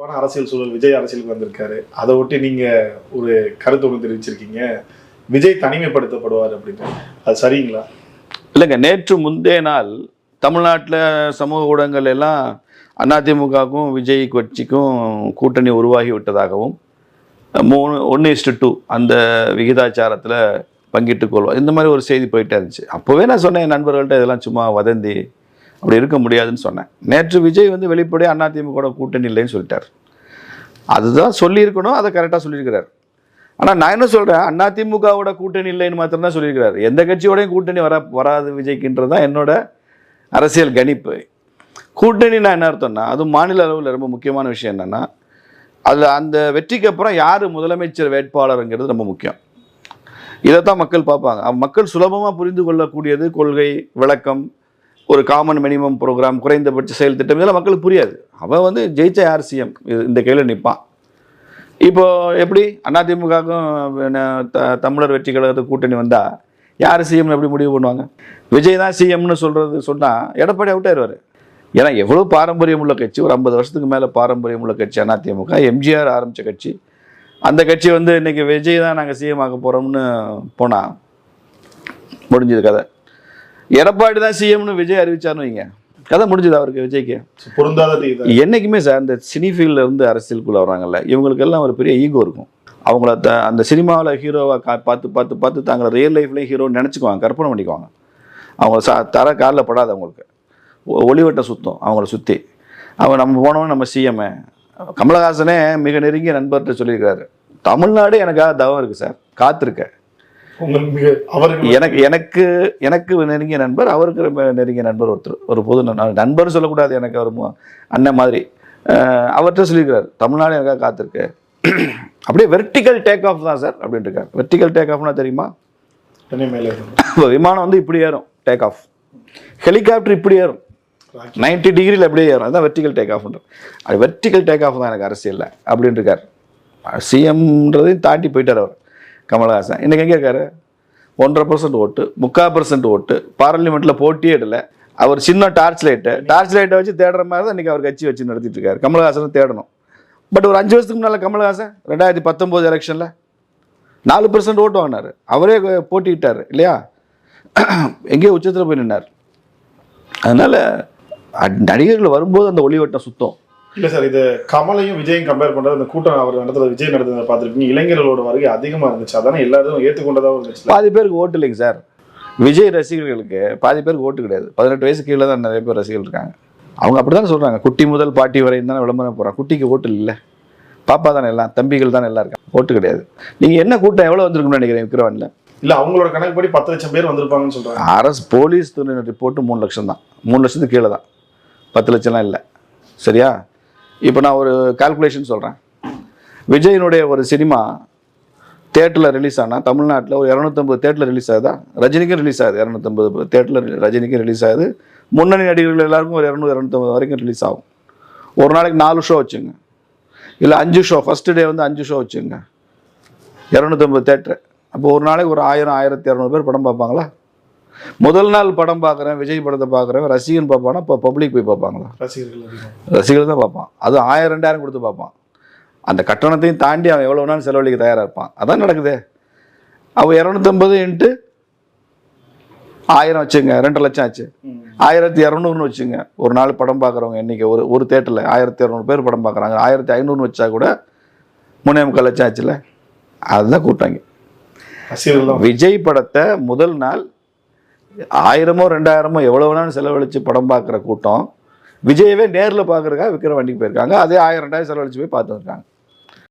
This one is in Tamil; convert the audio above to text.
அரசியல் சூழல் விஜய் அரசியலுக்கு வந்திருக்காரு. அதை ஒட்டி நீங்க ஒரு கருத்து ஒன்று தெரிவிச்சிருக்கீங்க. விஜய் தனிமைப்படுத்தப்படுவார் அப்படின்னு. அது சரிங்களா? இல்லைங்க, நேற்று முந்தைய நாள் தமிழ்நாட்டில் சமூக ஊடகங்கள் எல்லாம் அதிமுகவுக்கும் விஜய் கட்சிக்கும் கூட்டணி உருவாகி விட்டதாகவும் 1:2 அந்த விகிதாச்சாரத்தில் பங்கிட்டு கொள்வோம் இந்த மாதிரி ஒரு செய்தி போயிட்டே இருந்துச்சு. அப்போவே நான் சொன்னேன் என் நண்பர்கள்ட்ட, இதெல்லாம் சும்மா வதந்தி, அப்படி இருக்க முடியாதுன்னு சொன்னேன். நேற்று விஜய் வெளிப்படையாக அதிமுக கூட்டணி இல்லைன்னு சொல்லிட்டார். அதுதான் சொல்லியிருக்கணும், அதை கரெக்டாக சொல்லியிருக்கிறார். ஆனால் நான் என்ன சொல்கிறேன், அதிமுகவோட கூட்டணி இல்லைன்னு மாத்திரம் தான் சொல்லியிருக்கிறார். எந்த கட்சியோடையும் கூட்டணி வராது விஜய்க்குன்றது தான் என்னோட அரசியல் கணிப்பு. கூட்டணினா என்ன அர்த்தம்னா, அதுவும் மாநில அளவில் ரொம்ப முக்கியமான விஷயம் என்னென்னா, அதில் அந்த வெற்றிக்கு அப்புறம் யார் முதலமைச்சர் வேட்பாளருங்கிறது ரொம்ப முக்கியம். இதைத்தான் மக்கள் பார்ப்பாங்க. மக்கள் சுலபமாக புரிந்து கொள்ளக்கூடியது கொள்கை விளக்கம், ஒரு காமன் மினிமம் ப்ரோக்ராம், குறைந்தபட்ச செயல் திட்டம், இதெல்லாம் மக்களுக்கு புரியாது. அவன் ஜெயிச்சா யார் சிஎம் இந்த கையில் நிற்பான். இப்போது எப்படி அதிமுகவுக்கும் தமிழர் வெற்றி கழகத்துக்கு கூட்டணி வந்தால் யார் சிஎம்னு எப்படி முடிவு பண்ணுவாங்க? விஜய் தான் சிஎம்னு சொன்னால் எடப்பாடி அவுட் ஆயிடுவார். ஏன்னா எவ்வளோ பாரம்பரியம் உள்ள கட்சி, ஒரு 50 வருஷத்துக்கு மேலே பாரம்பரியம் உள்ள கட்சி அதிமுக. எம்ஜிஆர் ஆரம்பித்த கட்சி. அந்த கட்சி இன்றைக்கி விஜய் தான் நாங்கள் சிஎம் ஆக போகிறோம்னு போனால் முடிஞ்சது கதை. எடப்பாடி தான் சிஎம்னு விஜய் அறிவிச்சார்னு வைங்க, கதை முடிஞ்சது அவருக்கு, விஜய்க்கு. பொருந்தாத என்றைக்குமே சார் இந்த சினி ஃபீல்டில் இருந்து அரசியலுக்குள்ளே வர்றாங்கல்ல, இவங்களுக்கெல்லாம் ஒரு பெரிய ஈகோ இருக்கும். அவங்கள அந்த சினிமாவில் ஹீரோவாக பார்த்து தாங்களை ரியல் லைஃப்லேயும் ஹீரோன்னு நினச்சிக்குவாங்க, கற்பனை பண்ணிக்குவாங்க. அவங்க தர காலில் படாது, அவங்களுக்கு ஒளிவட்ட சுத்தம் அவங்கள சுற்றி. அவங்க நம்ம போனவங்க நம்ம சிஎம்ஏ. கமலஹாசனே மிக நெருங்கிய நண்பர்கிட்ட சொல்லியிருக்காரு, தமிழ்நாடு எனக்காக தவம் இருக்குது சார், காத்திருக்க. எனக்கு நெருங்கிய நண்பர், அவருக்கு நெருங்கிய நண்பர் ஒருத்தர், ஒரு பொது நண்பர் சொல்லக்கூடாது, எனக்கு அவர் அண்ணன் மாதிரி, அவர்கிட்ட சொல்லியிருக்காரு தமிழ்நாடு எனக்காக காத்திருக்கு. அப்படியே வெர்டிக்கல் டேக் ஆஃப் தான் சார் அப்படின்ட்டு இருக்காரு. வெர்டிக்கல் டேக் ஆஃப்னா தெரியுமா? இப்போ விமானம் இப்படி ஏறும் டேக் ஆஃப், ஹெலிகாப்டர் இப்படி ஏறும் 90 டிகிரியில் அப்படியே ஏறும், அதுதான் வெர்டிக்கல் டேக் ஆஃப்ன்ற. அது வெர்டிக்கல் டேக் ஆஃப் தான் எனக்கு அரசியலில் அப்படின்ட்டு இருக்கார். சிஎம்ன்றதையும் தாண்டி போயிட்டார் அவர் கமலஹாசன். இன்றைக்கி எங்கே இருக்காரு? 1.5% ஓட்டு, 3/4% ஓட்டு, பார்லிமெண்ட்டில் போட்டியே இடல. அவர் சின்ன டார்ச் லைட்டை வச்சு தேடுற மாதிரி தான் இன்றைக்கி அவர் கட்சி வச்சு நடத்திட்டு இருக்காரு. கமலஹாசனை தேடணும். பட் ஒரு 5 வருஷத்துக்கு முன்னால் கமலஹாசன் 2019 எலெக்ஷனில் 4% ஓட்டு வாங்கினார். அவரே போட்டிக்கிட்டார் இல்லையா? எங்கேயோ உச்சத்தில் போய் நின்னார். அதனால் நடிகர்கள் வரும்போது அந்த ஒளிவட்டம் சுத்தம் இல்லை சார். இது கமலையும் விஜயும் கம்பேர் பண்ணுறது, அந்த கூட்டம் அவர் நடத்துகிற விஜய் நடத்துறதை பார்த்துருப்பீங்க. இளைஞர்களோட வருகை அதிகமாக இருந்துச்சு, அதானே எல்லாரும் ஏற்றுக்கொண்டதாக இருந்துச்சு. பாதி பேருக்கு ஓட்டு இல்லைங்க சார். விஜய் ரசிகர்களுக்கு பாதி பேருக்கு ஓட்டு கிடையாது. 18 வயசு கீழே தான் நிறைய பேர் ரசிகர்கள் இருக்காங்க. அவங்க அப்படி தானே சொல்கிறாங்க, குட்டி முதல் பாட்டி வரையும் தானே விளம்பரம் போகிறாங்க. குட்டிக்கு ஓட்டு இல்லை, பாப்பா தானே எல்லாம், தம்பிகள் தானே எல்லாம் இருக்காங்க, ஓட்டு கிடையாது. நீங்கள் என்ன கூட்டம் எவ்வளோ வந்திருக்குன்னு நினைக்கிறேன் விக்ரவானில்? இல்லை, அவங்களோட கணக்குப்படி 10 லட்சம் பேர் வந்திருப்பாங்கன்னு சொல்கிறாங்க. அரசு போலீஸ் துறை ரிப்போர்ட்டு 3 லட்சம் தான், 3 லட்சத்துக்கு கீழே தான், 10 லட்சம்லாம் இல்லை. சரியா? இப்போ நான் ஒரு கால்குலேஷன் சொல்கிறேன். விஜயனுடைய ஒரு சினிமா தேட்டரில் ரிலீஸ் ஆனால் தமிழ்நாட்டில் ஒரு 250 தேட்டரில் ரிலீஸ் ஆகுதா? ரஜினிக்கும் ரிலீஸ் ஆகுது, 250 தேட்டரில் ரஜினிக்கும் ரிலீஸ் ஆகுது. முன்னணி நடிகர்கள் எல்லாருக்கும் ஒரு 200-250 வரைக்கும் ரிலீஸ் ஆகும். ஒரு நாளைக்கு 4 ஷோ வச்சுங்க, இல்லை 5 ஷோ, ஃபஸ்ட்டு டே 5 ஷோ வச்சுங்க, 250 தேட்டரு. அப்போ ஒரு நாளைக்கு ஒரு 1000-1200 பேர் படம் பார்ப்பாங்களா? முதல் நாள் படம் பார்க்குறேன், விஜய் படத்தை பார்க்குறேன், ரசிகன் பார்ப்பானா? இப்போ பப்ளிக் போய் பார்ப்பாங்களா? ரசிகர்கள் தான் பார்ப்பான். அது 1000-2000 கொடுத்து பார்ப்பான். அந்த கட்டணத்தையும் தாண்டி அவன் எவ்வளோ நாள் செலவழிக்க தயாராக இருப்பான். அதான் நடக்குது. அவன் 250 × 1000 வச்சுங்க, 2 லட்சம் ஆச்சு. 1200 வச்சுங்க. ஒரு நாள் படம் பார்க்குறவங்க இன்றைக்கி ஒரு தேட்டரில் 1200 பேர் படம் பார்க்குறாங்க. 1500 வச்சா கூட 3.25 லட்சம் ஆச்சுல. அதுதான் கூட்டாங்க. விஜய் படத்தை முதல் நாள் 1000-2000 எவ்வளோ வேணாலும் செலவழித்து படம் பார்க்குற கூட்டம் விஜயவே நேரில் பார்க்குறதுக்காக விற்கிற வண்டிக்கு போயிருக்காங்க. அதே 1000-2000 செலவழித்து போய் பார்த்து வந்துருக்காங்க.